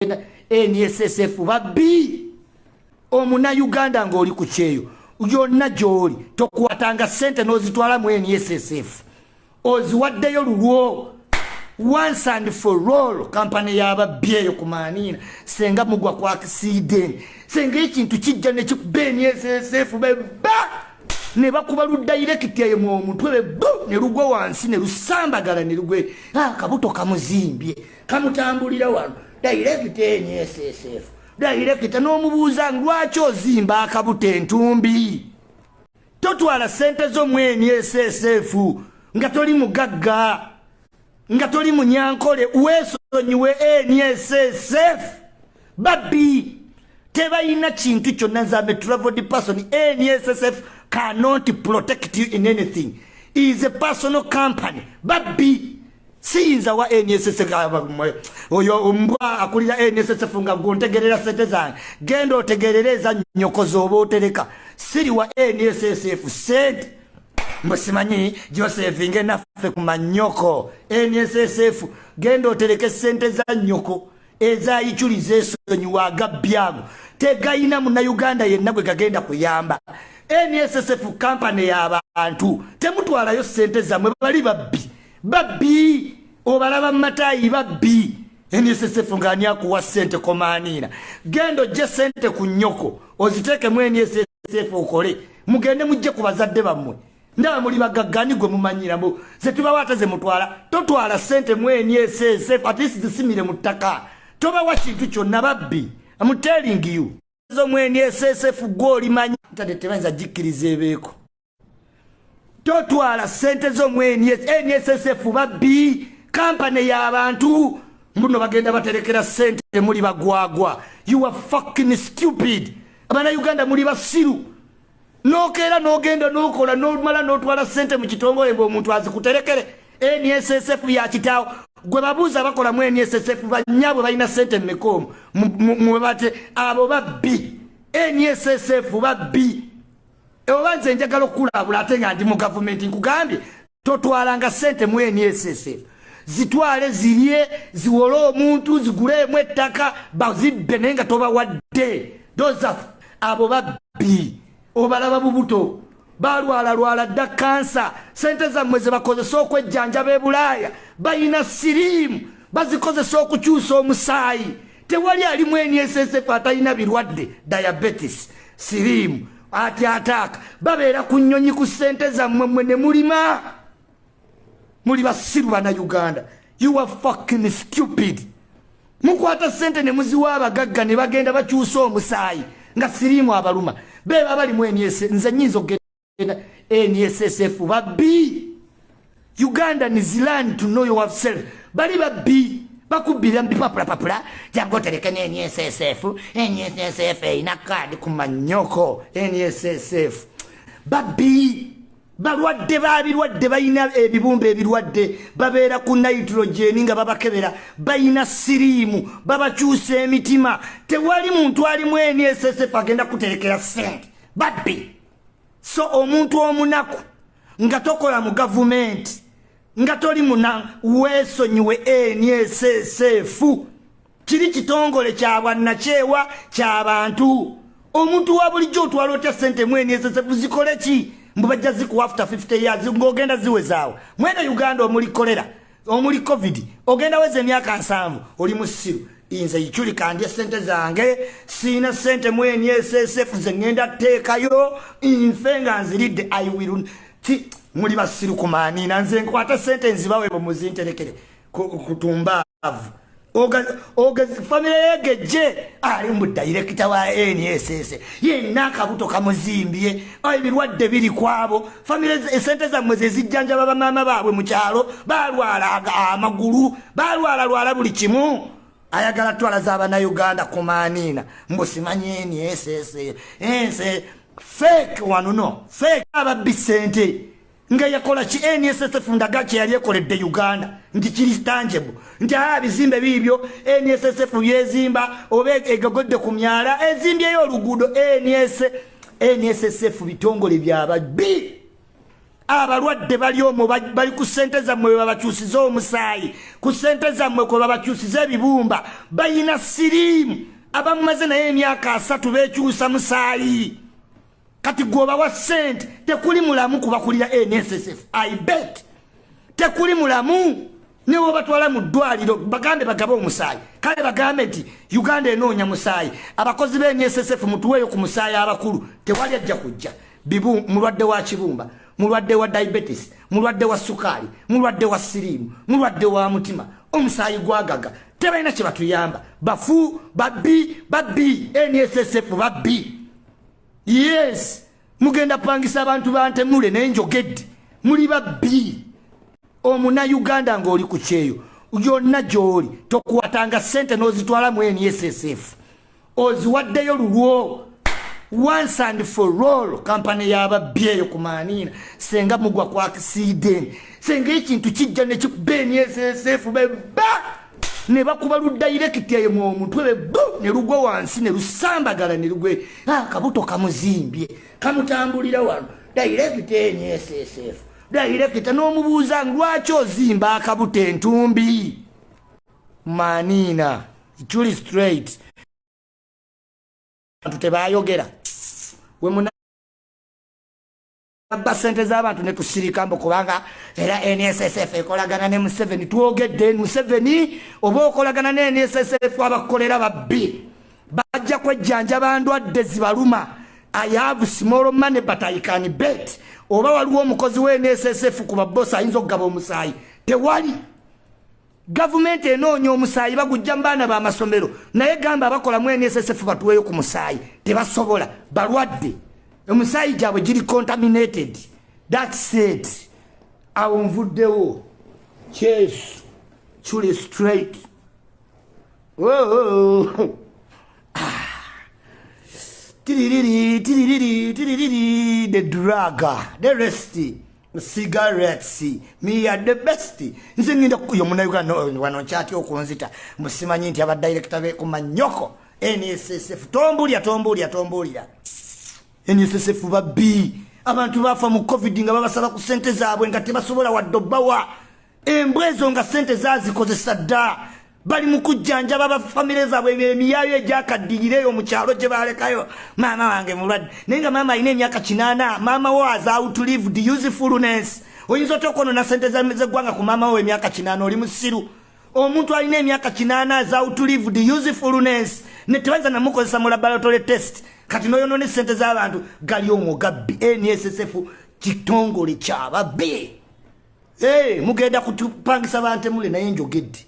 NSSF babi omuna Uganda ngoli kucheyo yonna gyoli tokwatanga sente n'ozitwala mu NSSF oziwaddeyo lulwo once and for all company y'ababbi eyo kumanina senga mugwa kwa accident senga ekintu kijja ne kikuba NSSF beba ne bakuba ludirect eyo mu mutwe beba ne lugwa wansi ne lusambagala ne lugwe kabuto kamuzimbye kamutambulira wano direct NSSF direct n'omubuuza lwaki ozimba akabuto entumbi totwala sente zo mu NSSF nga toli mugagga nga toli munyankole weesonyiwe NSSF babi tebayina kintu kyonna nzambe traveled person NSSF cannot protect you in anything is a personal company babi siyinza wa NSSF oyo mbwa akulira NSSF nga gontegerera sente zange genda otegerereza nyoko zoba otereka siri wa NSSF sente musimanyi Joseph inge naffe ku manyoko NSSF genda otereke sente za nyoko eza Icuri zesonyiwa gabyago tegayina mu Uganda yenna gwe gagenda kuyamba NSSF company y'abantu temutwalayo sente zamwe bali babi obalaba matayi babi NSSF ngani akuwa sente komanina gendo je sente ku nyoko oziteke mu NSSF okole mugende mujje ku bazadde bammwe ndaba muri bagagani gwe mumanyira mbo ze tubawata ze mutwala totwala sente mu NSSF at least zisimire mutaka toba wa kintu kyonna babbi I'm telling you zo mu NSSF goli manyi tadetebenza jikirize beko totwala sente zo mu NSSF babbi company y'abantu mbuno bagenda baterekera sente muri bagwagwa you are fucking stupid abana Uganda muri basiru nokera nogenda nokola nomala notwala sente mu kitongole mbo omuntu azikuterekere NSSF ya kitawo gwe babuza bakola mu NSSF banyabo balina sente mekomo mubate abo babbi NSSF babbi obanze njagala okulabula ate nga ndi mu government nkugambye totwalanga sente mu NSSF zitwale zirye ziwole omuntu zigulemu ettaka bazibbe nenga toba wadde doza abo babbi obalaba bubuto balwala dda kansa sente zammwe ze bakozesa okwejjanja be Bulaaya bayina sirimu bazikozesa okukyusa omusaayi tewali ali mu NSSF atalina birwadde diabetes sirimu ati ataka babeera ku nnyonyi ku sente zammwe mwe ne mulima muli basiru bana Uganda you are fucking stupid mukwata sente ne muziwa abagagga ne bagenda bakyusa omusaayi nga sirimu abaluma beba bali mu NSSF nze nyinzo genda NSSF babi Uganda ni learn to know yourself bali babi bakubira mpapula jango tereke NSSF ina kadi kumanyoko NSSF babi balwadde babirwadde bayina ebibumbe ebirwadde babeera ku nitrogen nga babakebera bayina sirimu babakyusa emitima tewali muntu ali mu NSSF agenda kuterekera sente babi so omuntu omunaku nga tokola mu government nga toli muna weesonyiwe NSSF kiri kitongole kyabwannakyewa ky'abantu omuntu wa bulijjo otwala otya sente mu NSSF zikole ki mbubajja ziku after 50 years ngogenda ziwezaawo mwene Uganda omuli kolera omuli covid ogenda weze emyaka 7 oli musiru inze Icuri kandi sente zange sina sente mu NSSF ze ngenda teekayo infenga nziridde I will muli basiru kumanina nze nkwata sente nzibawe bo muzinterekere kutumbavu oga family yegeje ali mu director wa NSSF yenna akabuto kamuzimbye ebirwadde biri kwabo family sente za mwezi zijjanja baba mama baabwe mu kyalo balwala amagulu balwala buli kimu ayagala twala za bana Uganda kumanina mbusimanyi NSSF fake wanuno fake ababbi sente nga yakola ki NSSF ndagache yali ekoledde Uganda nti kiri tangible nti bizimbe bibyo NSSF yezimba obe egagodde ku myala ezimbyeyo oluguudo NSSF bitongole byababbi abalwadde bali omwo bali ku ssente zammwe babakyusiza omusaayi ku ssente zammwe kwe babakyusiza ebibumba bayina siriimu abamumaze naye emyaka 3 beekyusa musaayi kati gwobawa ssente tekuli mulamu kubakulira NSSF. I bet tekuli mulamu newo batwala mu ddwaliro bagambe bagabe omusaayi kale bagambe nti Uganda enoonya musaayi abakozi be NSSF mutuweeyo ku musaayi abakulu tewali ajja kujja bibu mulwadde wa kibumba mulwadde wa diabetes mulwadde wa sukali mulwadde wa siriimu mulwadde wa mutima omusaayi gwagaga tebalina kye batuyamba bafu babi NSSF babi. Yes mugenda pangisa abantu bantemule naye njogedde muli babi. Omuna Uganda ng'oli ku kyeyo yonna gy'oli tokwatanga ssente n'ozitwala mu NSSF oziwaddeyo lulwo once and for all. Kampani y'ababbi eyo ku maaniina senga mugwa ku accident senga ekintu kijja ne kikuba NSSF beba ne bakuba ludayirekiti eyo mu omutwe bebo ne lugwa wansi ne lusambagala ne lugwe kabuto kamuzimbye kamutambulira wano dayirekiti NSSF dayirekita n'omubuuza lwaki ozimba akabuto entumbi maaniina Icuri straight abantu tebayogera we muna ssente z'abantu ne tusirika mbo kubanga era NSSF ekolagana ne Museveni twogedde Museveni oba okolagana ne NSSF abakolera babbi bajja kwejjanjaba ndwadde zibaluma. I have small money but I can bet oba waliwo omukozi we NSSF ku babosi ayinza okugaba omusaayi tewali. Gavumenti enoonya omusaayi bagujja mu baana b'amasomero naye gamba abakola mu NSSF batuweeyo ku musaayi tebasobola balwadde omusaayi gyabwe giri contaminated. That's it. Awo nvuddewo Yesu Icuri straight. The drug, the rest, the cigarettes, me are the best. Nzingi kuyo munayuga no wanochati okunzita musimanyi nti aba director be kumanyoko NSSF tombulya NSSF babi abantu bafa mu covid nga babasaba ku sente zaabwe nga tebasobola waddobawa embwezo nga sente zazikozesa dda bali mukujjanja baba family zaabwe emiyayo ejakaddigireyo mu kyalo gye balekayo mama wange mulwadde nenga mama ine emyaka 8 mama was out to live the usefulness oyinza tokono na sente zeggwanga ku mama we emyaka 8 oli musiru omuntu alina emyaka 8 za out to live the usefulness ne tebanza namukozesa mu laboratory test kati noyonone sente z'abantu gali omwo gabbi NSSF kitongole kyababbi mugenda kutupangisa bantemule naye njogedde